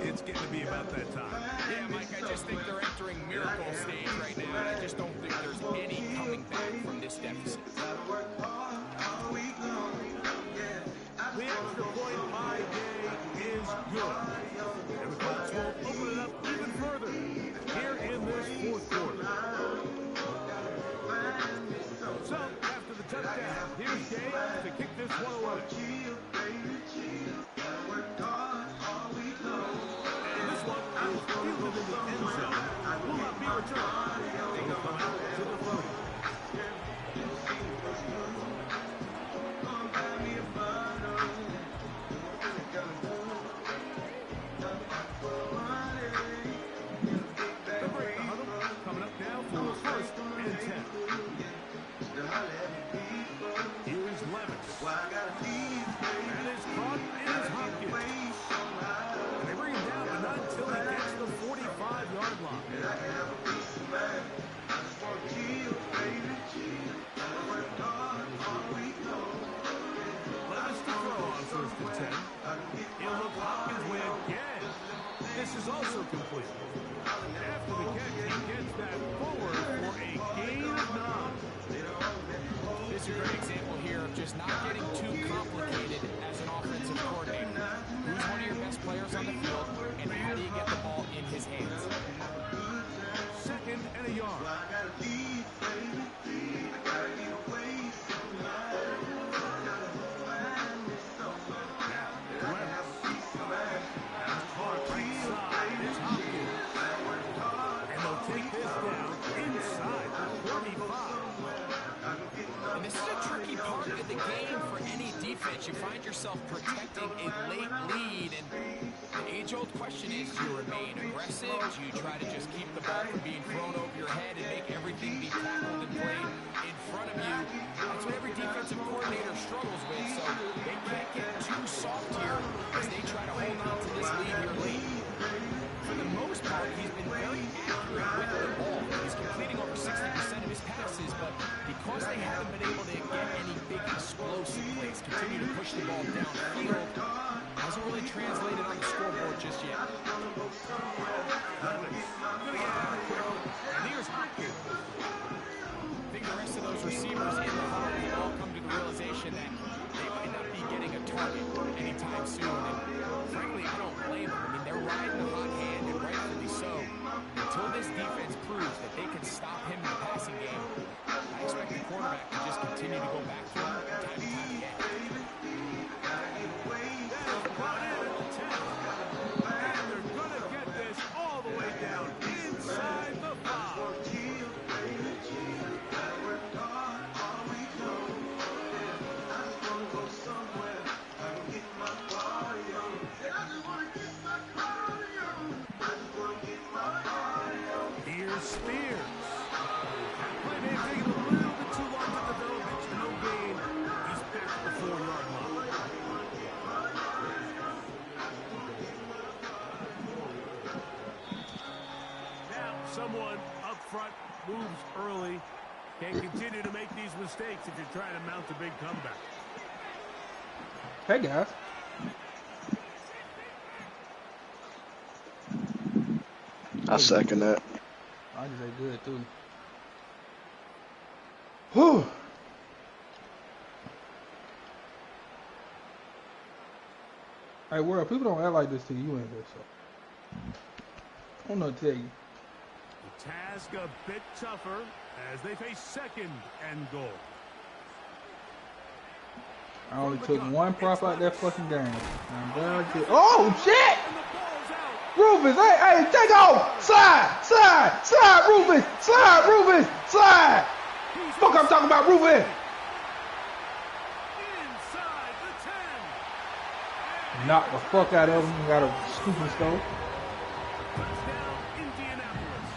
Speaker 3: it's getting to be about that time.
Speaker 4: Yeah, Mike, I just think they're entering miracle stage right now, and I just don't think there's any coming back from this deficit.
Speaker 3: The extra point by Day is good. And the Colts will open it up even further here in this fourth quarter. So, after the touchdown, here's Day to kick this one away. And this one is fielded in the end zone. Will not be returned. They will come out to the 30. Coming up now for first and 10. Here's Levis. And it's caught is Hopkins. And they bring him down, but not until he gets the 45-yard line. Levis to throw on first and 10. He'll look Hopkins' way again. This is also complete. After the catch, he gets that forward for a gain of 9.
Speaker 4: This is a great example here of just not getting too complicated as an offensive coordinator. Who's one of your best players on the field, and how do you get the ball in his hands?
Speaker 3: Second and a yard.
Speaker 4: And this is a tricky part of the game for any defense. You find yourself protecting a late lead, and the age-old question is, do you remain aggressive? Do you try to just keep the ball from being thrown over your head and make everything be tackled and played in front of you? That's what every defensive coordinator struggles with, so they can't get too soft here as they try to hold on to this lead here late. For the most part, he's been very accurate with the ball. He's completing over 60% of his passes, but because they haven't been able to get any big explosive plays continue to push the ball downfield. Hasn't really translated on the scoreboard just yet.
Speaker 3: And here's Hopkins.
Speaker 4: I think the rest of those receivers in the huddle have all come to the realization that they might not be getting a target anytime soon. And frankly, I don't blame them. I mean, they're riding the hot hand, and rightfully so. Until this defense proves that they can stop him in the passing game, I expect the quarterback to just continue to go back to him time and time again.
Speaker 3: Brought in at the 10. And they're going to get this all the way down inside the 5. Here's Spears. That play may have taken a little bit too long to develop. It's no gain. He's back at the 4-yard line. Now, someone up front moves early. Can't continue to make these mistakes if you're trying to mount a big comeback.
Speaker 5: Hey, guys.
Speaker 1: I second that.
Speaker 5: I just ate good, too. Whew. Hey, world, people don't act like this to you. You ain't here, so. I don't know what to tell you.
Speaker 3: The task a bit tougher as they face 2nd and goal.
Speaker 5: I only took one prop out that fucking game. I'm down to. Oh, shit!
Speaker 3: And the ball's out.
Speaker 5: Rufus, hey, take off! Slide, Rufus! Slide, Rufus! Slide! Fuck, I'm talking about Rufus!
Speaker 3: Inside the 10.
Speaker 5: Knock the fuck out of him. Got a scooping stove.
Speaker 3: Touchdown, Indianapolis.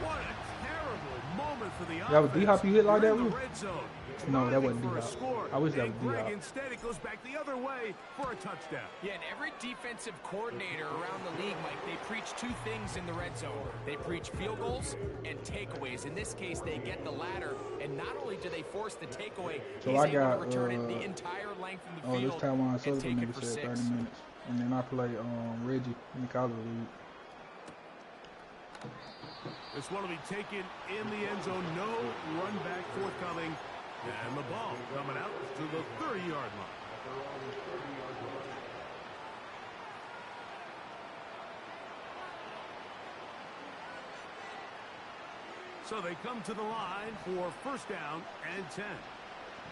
Speaker 3: What a terrible moment for the offense.
Speaker 5: That was D-Hop you hit like that,
Speaker 3: They're in the
Speaker 5: Rufus?
Speaker 3: red zone.
Speaker 5: No, that wasn't
Speaker 3: For a
Speaker 5: D-Hop.
Speaker 3: score.
Speaker 5: I wish that
Speaker 3: They
Speaker 5: was
Speaker 3: bring
Speaker 5: D-Hop.
Speaker 3: Instead, it goes back the other way for a touchdown.
Speaker 4: Yeah, and every defensive coordinator around the league, Mike, they preach two things in the red zone. They preach field goals and takeaways. In this case, they get the latter, and not only do they force the takeaway,
Speaker 5: So
Speaker 4: he's
Speaker 5: I
Speaker 4: able
Speaker 5: got,
Speaker 4: to return it the entire length of the
Speaker 5: Oh,
Speaker 4: field
Speaker 5: this time on
Speaker 4: and
Speaker 5: Southern
Speaker 4: take it
Speaker 5: nigga
Speaker 4: for
Speaker 5: said
Speaker 4: 6.
Speaker 5: 30 minutes. And then I play Reggie in the college league.
Speaker 3: This one will be taken in the end zone. No run back forthcoming. And the ball coming out to the 30-yard line. So they come to the line for 1st down and 10.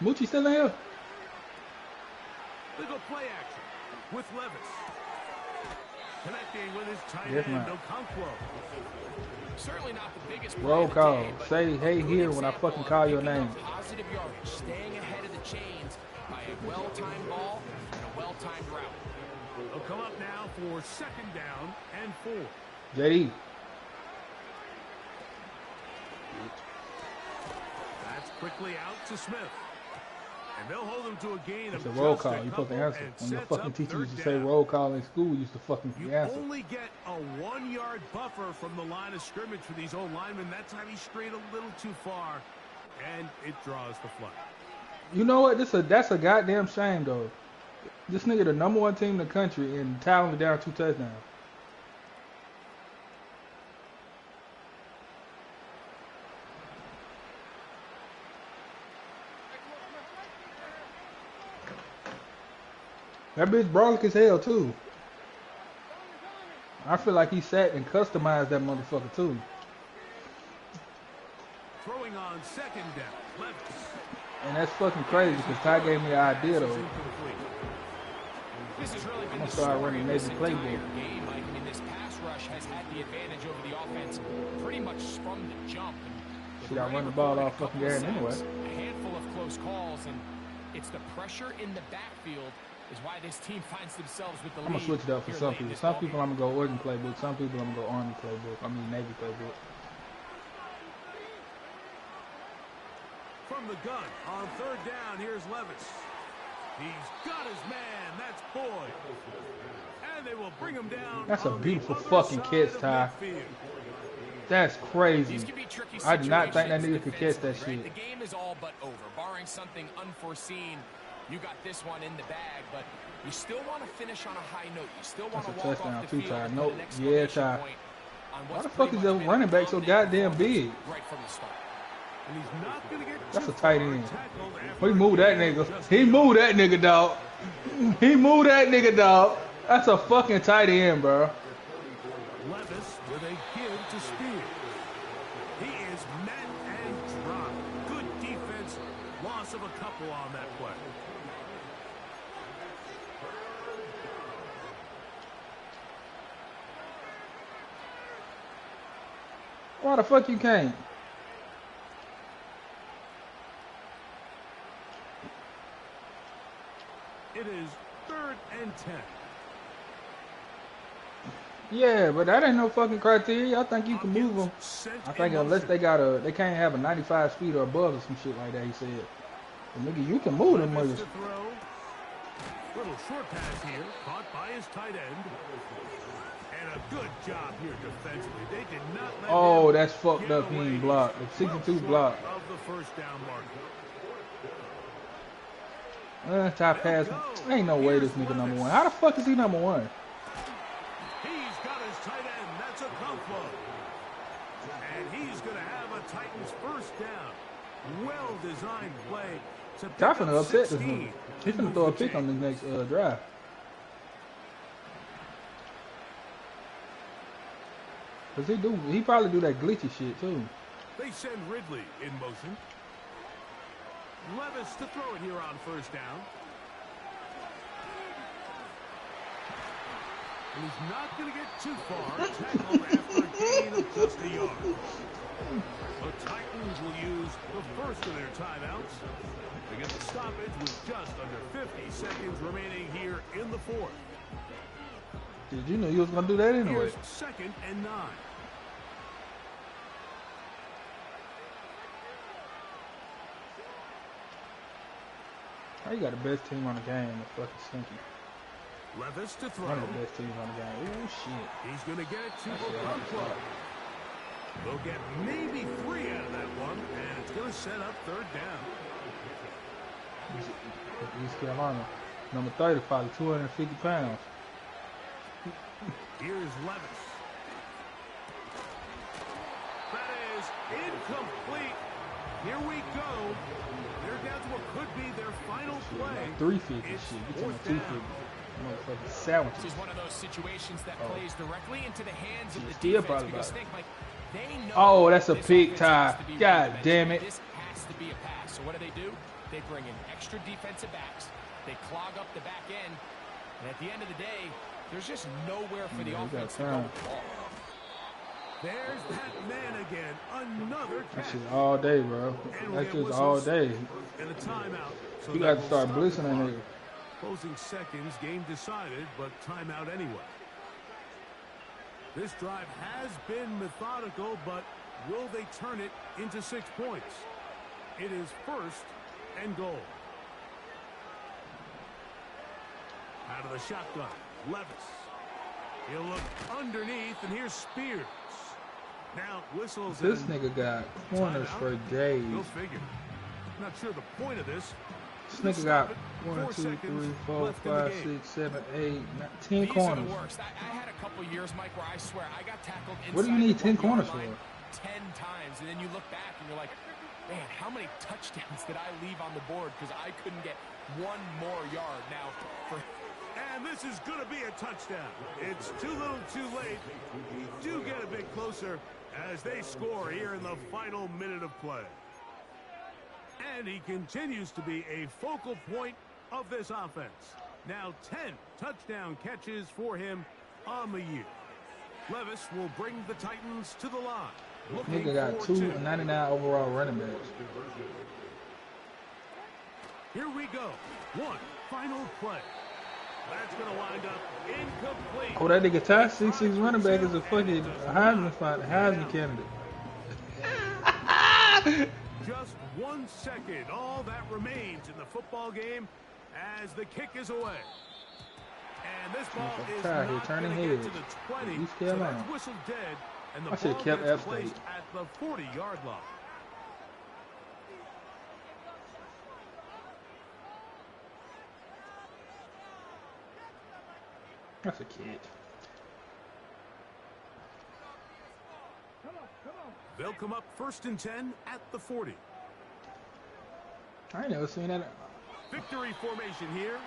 Speaker 5: Moochie still in here?
Speaker 3: They go play action with Levis. Connecting with his tight
Speaker 5: Yes,
Speaker 3: end,
Speaker 5: ma'am.
Speaker 4: Okonkwo. Certainly not the biggest play
Speaker 5: Roll
Speaker 4: of the
Speaker 5: call.
Speaker 4: day, but
Speaker 5: Say, hey,
Speaker 4: a good
Speaker 5: here when I
Speaker 4: example
Speaker 5: fucking
Speaker 4: of
Speaker 5: call your
Speaker 4: picking
Speaker 5: name.
Speaker 4: up positive yardage, staying ahead of the chains by a well-timed ball and a well-timed route.
Speaker 3: They'll come up now for 2nd down and 4.
Speaker 5: JD.
Speaker 3: That's quickly out to Smith. And they'll hold him to a gain
Speaker 5: It's
Speaker 3: of
Speaker 5: a roll
Speaker 3: just
Speaker 5: call.
Speaker 3: a
Speaker 5: You're supposed to
Speaker 3: couple
Speaker 5: answer.
Speaker 3: and
Speaker 5: When your
Speaker 3: sets
Speaker 5: fucking
Speaker 3: up
Speaker 5: teacher used to
Speaker 3: 3rd
Speaker 5: say
Speaker 3: down.
Speaker 5: roll call in school, you used to fucking
Speaker 3: You
Speaker 5: answer.
Speaker 3: only get a 1-yard buffer from the line of scrimmage for these old linemen. That time he strayed a little too far, and it draws the flag.
Speaker 5: You know what? That's a goddamn shame, though. This nigga the #1 team in the country and Talon down 2 touchdowns. That bitch brolic as hell, too. I feel like he sat and customized that motherfucker, too.
Speaker 3: Throwing on 2nd down, Levis.
Speaker 5: And that's fucking crazy because Ty gave me the idea, though.
Speaker 4: This has really been
Speaker 5: I'm
Speaker 4: the
Speaker 5: gonna start
Speaker 4: story
Speaker 5: running
Speaker 4: of this
Speaker 5: Nathan
Speaker 4: entire
Speaker 5: playbook.
Speaker 4: game. Like, I mean, this pass rush has had the advantage over the offense pretty much from the jump. And
Speaker 5: Shit, I run the ball off fucking game anyway.
Speaker 4: A handful of close calls, and it's the pressure in the backfield is why this team finds themselves with the lead.
Speaker 5: I'm gonna switch it up for
Speaker 4: here
Speaker 5: some
Speaker 4: late in
Speaker 5: people.
Speaker 4: this
Speaker 5: Some
Speaker 4: ballgame.
Speaker 5: people I'm gonna go Oregon playbook. Some people I'm gonna go Army playbook. I mean Navy playbook.
Speaker 3: From the gun on 3rd down, here's Levis. He's got his man. That's Boyd. And they will bring him down.
Speaker 5: That's a
Speaker 3: on the
Speaker 5: beautiful
Speaker 3: other
Speaker 5: fucking
Speaker 3: side
Speaker 5: catch,
Speaker 3: of
Speaker 5: Ty.
Speaker 3: midfield.
Speaker 5: That's crazy.
Speaker 4: These can be tricky
Speaker 5: I did not think that
Speaker 4: situations
Speaker 5: nigga could catch that
Speaker 4: defensively,
Speaker 5: shit.
Speaker 4: right? The game is all but over, barring barring something unforeseen, you got this one in the bag, but you still want to finish on a high note. You still want to walk off the field and put an exclamation point on what's
Speaker 5: Why the fuck is that running back so goddamn big?
Speaker 4: Right from the start.
Speaker 3: And he's not going to get
Speaker 5: That's
Speaker 3: too
Speaker 5: a tight
Speaker 3: far
Speaker 5: end.
Speaker 3: tackled
Speaker 5: He
Speaker 3: after
Speaker 5: moved that
Speaker 3: getting
Speaker 5: nigga.
Speaker 3: just
Speaker 5: He moved that nigga, dog. He moved that nigga, dog. That's a fucking tight end, bro.
Speaker 3: Levis with a give to Spear. He is met and dropped. Good defense. Loss of a couple on that play.
Speaker 5: Why the fuck you can't?
Speaker 3: It is 3rd and 10.
Speaker 5: Yeah, but that ain't no fucking criteria. I think you can move them.
Speaker 3: Hopkins sent
Speaker 5: I think
Speaker 3: in
Speaker 5: unless
Speaker 3: motion.
Speaker 5: they can't have a 95 speed or above or some shit like that. He said, but nigga, you can move them
Speaker 3: Levis
Speaker 5: niggas.
Speaker 3: to throw. Little short pass here, caught by his tight end. And a good job here defensively. They did not let
Speaker 5: Oh,
Speaker 3: him
Speaker 5: that's fucked
Speaker 3: get
Speaker 5: up. He
Speaker 3: away.
Speaker 5: ain't blocked. The 62
Speaker 3: Well
Speaker 5: block.
Speaker 3: short of the first down marker.
Speaker 5: Top pass. Ain't no way this nigga number one. How the fuck is he number one?
Speaker 3: He's got his tight end. That's a combo. And he's going to have a Titans first down. Well-designed play to pick
Speaker 5: Y'all finna
Speaker 3: up
Speaker 5: upset this
Speaker 3: 16.
Speaker 5: nigga. He's finna throw a pick on this next drive. Cause he probably do that glitchy shit too.
Speaker 3: They send Ridley in motion. Levis to throw it here on first down. And he's not going to get too far. Tackled after a gain of just a yard. The Titans will use the first of their timeouts. They get the stoppage with just under 50 seconds remaining here in the fourth.
Speaker 5: Did you know you was gonna do that anyway?
Speaker 3: Here's 2nd and 9.
Speaker 5: How you got the best team on the game? It's fucking stinky.
Speaker 3: Levis to throw.
Speaker 5: One of the best teams on the game. Oh shit.
Speaker 3: He's going to get it to
Speaker 5: That shit
Speaker 3: the
Speaker 5: hot as fuck.
Speaker 3: They'll get maybe 3 out of that one, and it's going to set up 3rd down.
Speaker 5: East Carolina. Number 30, probably 250 pounds.
Speaker 3: Here's Levis. That is incomplete. Here we go. They're down to what could be their final play.
Speaker 5: 350
Speaker 3: It's
Speaker 5: shit. Get to my
Speaker 3: 4th
Speaker 5: 250.
Speaker 3: down.
Speaker 5: Motherfucking
Speaker 4: This
Speaker 5: sandwiches.
Speaker 4: is one of those situations that plays directly into the hands of the
Speaker 5: Still
Speaker 4: defense
Speaker 5: probably
Speaker 4: because
Speaker 5: about
Speaker 4: think like they know.
Speaker 5: Oh, that's a
Speaker 4: this
Speaker 5: pig
Speaker 4: offense
Speaker 5: tie.
Speaker 4: has to be
Speaker 5: God
Speaker 4: one-dimensional.
Speaker 5: damn it.
Speaker 4: This has to be a pass. So what do? They bring in extra defensive backs. They clog up the back end, and at the end of the day, there's just nowhere for the
Speaker 5: Yeah, you got
Speaker 4: offense to go
Speaker 5: time.
Speaker 4: with the ball.
Speaker 3: There's that man again. Another
Speaker 5: That
Speaker 3: catch.
Speaker 5: shit all day, bro.
Speaker 3: And we'll
Speaker 5: That's
Speaker 3: get
Speaker 5: just all
Speaker 3: whistles
Speaker 5: day.
Speaker 3: And a timeout. So
Speaker 5: You
Speaker 3: that
Speaker 5: got to
Speaker 3: will
Speaker 5: start
Speaker 3: stop
Speaker 5: blitzing
Speaker 3: the
Speaker 5: that
Speaker 3: clock.
Speaker 5: nigga.
Speaker 3: Closing seconds, game decided, but timeout anyway. This drive has been methodical, but will they turn it into 6 points? It is 1st and goal. Out of the shotgun, Levis. He'll look underneath, and here's Spears. Now whistles.
Speaker 5: This
Speaker 3: and
Speaker 5: nigga got corners
Speaker 3: timeout.
Speaker 5: for days.
Speaker 3: Go figure. Not sure the point of this.
Speaker 5: This nigga got
Speaker 3: Four
Speaker 5: 1, 2,
Speaker 3: seconds
Speaker 5: 3, 4,
Speaker 3: left in the
Speaker 5: 5,
Speaker 3: game.
Speaker 5: 6, 7, 8, 9, 10
Speaker 4: These are
Speaker 5: corners.
Speaker 4: the worst. I had a couple years, Mike, where I swear I got tackled inside
Speaker 5: What do you need
Speaker 4: the
Speaker 5: 10
Speaker 4: 1-yard
Speaker 5: corners for?
Speaker 4: line 10 times, and then you look back and you're like, man, how many touchdowns did I leave on the board because I couldn't get one more yard? Now,
Speaker 3: And this is going to be a touchdown. It's too little too late. We do get a bit closer as they score here in the final minute of play. And he continues to be a focal point of this offense. Now 10 touchdown catches for him on the year. Levis will bring the Titans to the line. Looking
Speaker 5: Nigga got
Speaker 3: for
Speaker 5: 299 overall running backs.
Speaker 3: Here we go. One final play. That's going to wind up incomplete.
Speaker 5: Oh, that nigga Ty 6'6" running back is a fucking Heisman candidate.
Speaker 3: Just 1 second. All that remains in the football game as the kick is away. And this ball is
Speaker 5: Ty here
Speaker 3: not
Speaker 5: turning
Speaker 3: going to get
Speaker 5: heads.
Speaker 3: to the 20.
Speaker 5: East
Speaker 3: So
Speaker 5: Carolina.
Speaker 3: that's whistled dead. And the
Speaker 5: I should've
Speaker 3: ball
Speaker 5: kept
Speaker 3: gets
Speaker 5: F
Speaker 3: placed
Speaker 5: State.
Speaker 3: at the 40-yard line.
Speaker 5: That's a kid.
Speaker 3: They'll come up 1st and 10 at the 40.
Speaker 5: I ain't never seen that.
Speaker 3: Victory formation here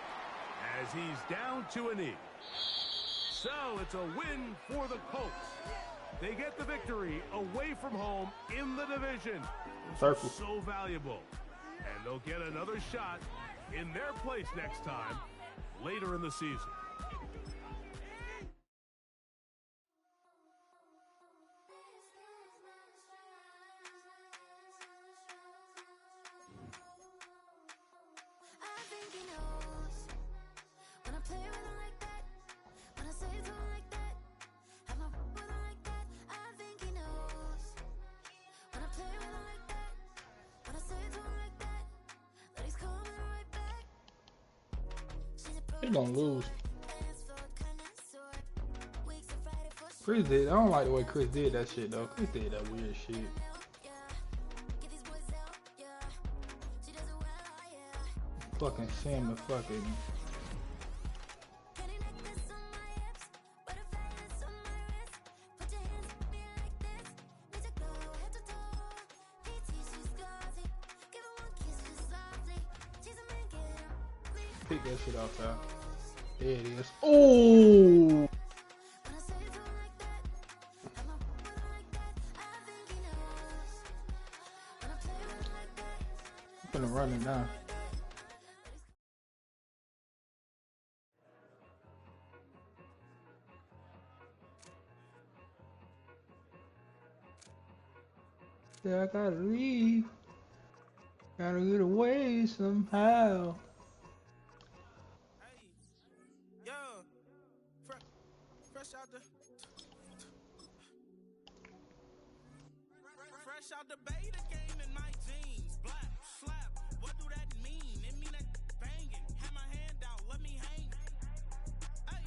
Speaker 3: as he's down to a knee. So it's a win for the Colts. They get the victory away from home in the division.
Speaker 5: Circle.
Speaker 3: So valuable. And they'll get another shot in their place next time later in the season.
Speaker 5: They gonna lose. Chris did. I don't like the way Chris did that shit though. Chris did that weird shit. Fucking Sam the fucking. Pick that shit off there. There it is. Oh! I'm gonna run it now. Yeah, I gotta leave. Gotta get away somehow.
Speaker 6: Fresh out the beta game in my jeans. Black slap, what do that mean? It mean that banging. Have my hand out, let me hang. Hey,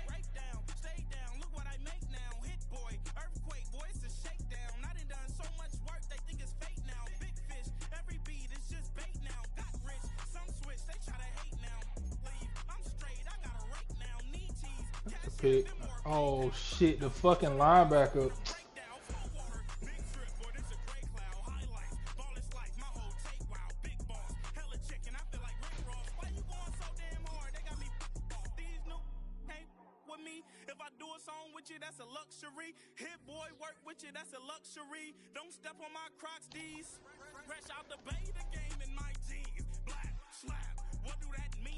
Speaker 6: break down, stay down. Look what I make now. Hit boy, earthquake, boy, it's a shakedown. I done so much work, they think it's fake now. Big fish, every beat is just bait now. Got rich, some switch, they try to hate now. Leave, I'm straight, I got a rake now. Need cheese,
Speaker 5: Pick. Oh shit, the fucking linebacker.
Speaker 6: If I do a song with you, that's a luxury. Hit boy, work with you, that's a luxury. Don't step on my Crocs, D's. Fresh out the beta game in my jeans. Black slap, what do that mean?